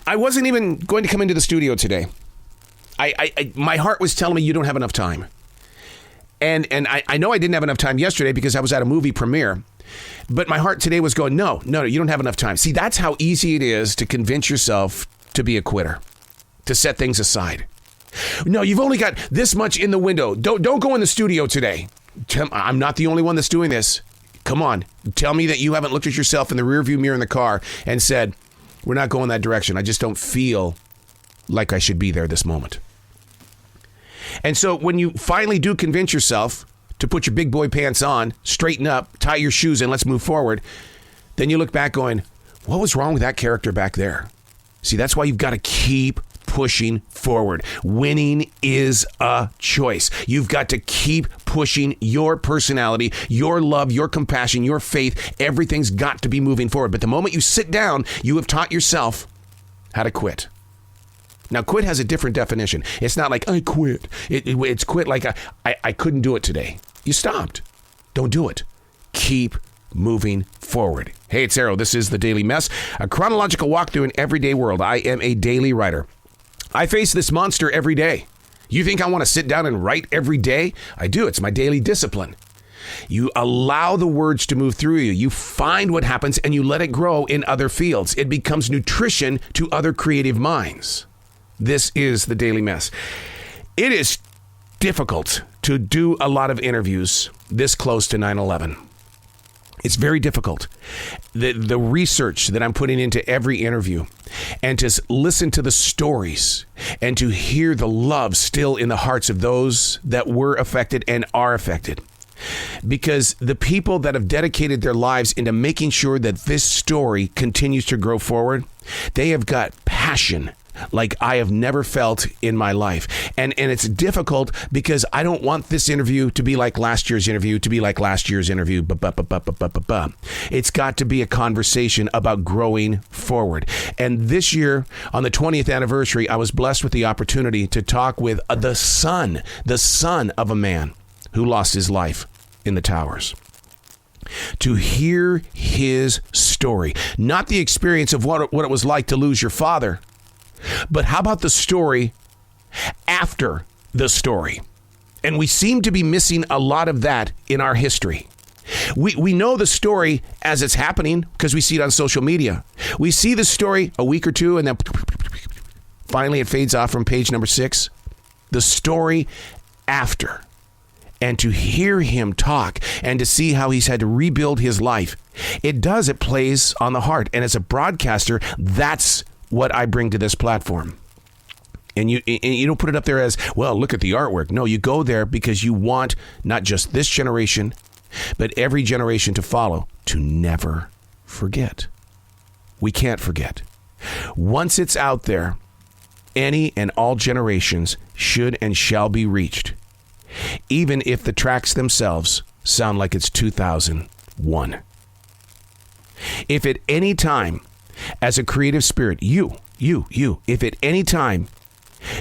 I wasn't even going to come into the studio today. My heart was telling me you don't have enough time. And I know I didn't have enough time yesterday because I was at a movie premiere. But my heart today was going, no, you don't have enough time. See, that's how easy it is to convince yourself to be a quitter, to set things aside. No, you've only got this much in the window. Don't go in the studio today. I'm not the only one that's doing this. Come on, tell me that you haven't looked at yourself in the rearview mirror in the car and said, we're not going that direction. I just don't feel like I should be there this moment. And so when you finally do convince yourself to put your big boy pants on, straighten up, tie your shoes, and let's move forward, then you look back going, what was wrong with that character back there? See, that's why you've got to keep pushing forward. Winning is a choice. You've got to keep pushing your personality, your love, your compassion, your faith. Everything's got to be moving forward. But the moment you sit down, you have taught yourself how to quit. Now, quit has a different definition. It's not like, I quit. It's quit like, I couldn't do it today. You stopped. Don't do it. Keep moving forward. Hey, it's Arrow. This is The Daily Mess, a chronological walk through an everyday world. I am a daily writer. I face this monster every day. You think I want to sit down and write every day? I do. It's my daily discipline. You allow the words to move through you. You find what happens and you let it grow in other fields. It becomes nutrition to other creative minds. This is The Daily Mess. It is difficult to do a lot of interviews this close to 9/11. It's very difficult. The research that I'm putting into every interview and to listen to the stories and to hear the love still in the hearts of those that were affected and are affected. Because the people that have dedicated their lives into making sure that this story continues to grow forward, they have got passion like I have never felt in my life. And it's difficult because I don't want this interview to be like last year's interview, to be like last year's interview. It's got to be a conversation about growing forward. And this year, on the 20th anniversary, I was blessed with the opportunity to talk with the son of a man who lost his life in the towers. To hear his story, not the experience of what it was like to lose your father, but how about the story after the story? And we seem to be missing a lot of that in our history. We know the story as it's happening because we see it on social media. We see the story a week or two and then finally it fades off from page number 6. The story after. And to hear him talk and to see how he's had to rebuild his life, it plays on the heart. And as a broadcaster, that's what I bring to this platform. And you don't put it up there as, well, look at the artwork. No, you go there because you want not just this generation, but every generation to follow to never forget. We can't forget. Once it's out there, any and all generations should and shall be reached, even if the tracks themselves sound like it's 2001. If at any time, as a creative spirit, if at any time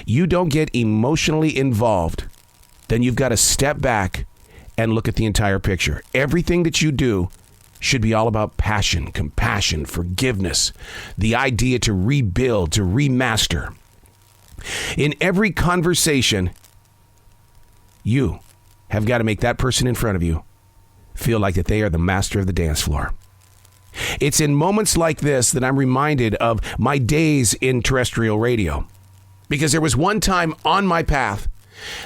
you don't get emotionally involved, then you've got to step back and look at the entire picture. Everything that you do should be all about passion, compassion, forgiveness, the idea to rebuild, to remaster. In every conversation, you have got to make that person in front of you feel like that they are the master of the dance floor. It's in moments like this that I'm reminded of my days in terrestrial radio. Because there was one time on my path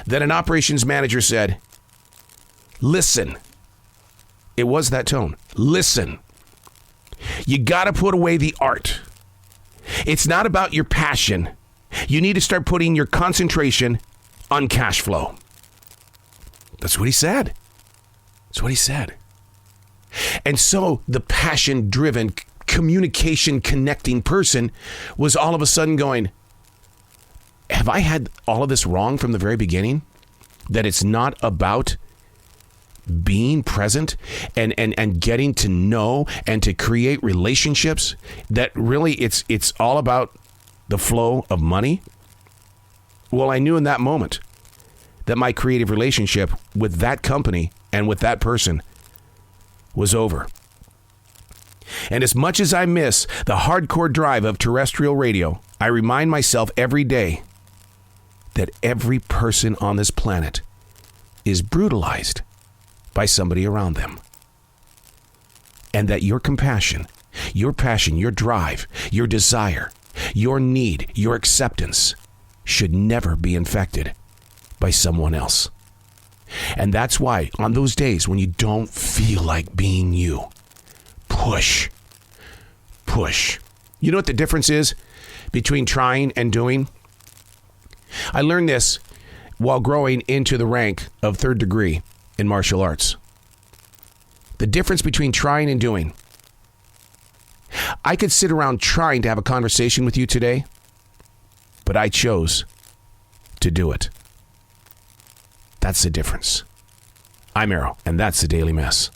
that an operations manager said, listen. It was that tone. Listen. You got to put away the art. It's not about your passion. You need to start putting your concentration on cash flow. That's what he said. And so the passion-driven, communication-connecting person was all of a sudden going, have I had all of this wrong from the very beginning? That it's not about being present and getting to know and to create relationships, that really it's all about the flow of money? Well, I knew in that moment that my creative relationship with that company and with that person was over. And as much as I miss the hardcore drive of terrestrial radio, I remind myself every day that every person on this planet is brutalized by somebody around them. And that your compassion, your passion, your drive, your desire, your need, your acceptance should never be infected by someone else. And that's why on those days when you don't feel like being you, push. You know what the difference is between trying and doing? I learned this while growing into the rank of 3rd degree in martial arts. The difference between trying and doing. I could sit around trying to have a conversation with you today, but I chose to do it. That's the difference. I'm Arrow, and that's the Daily Mess.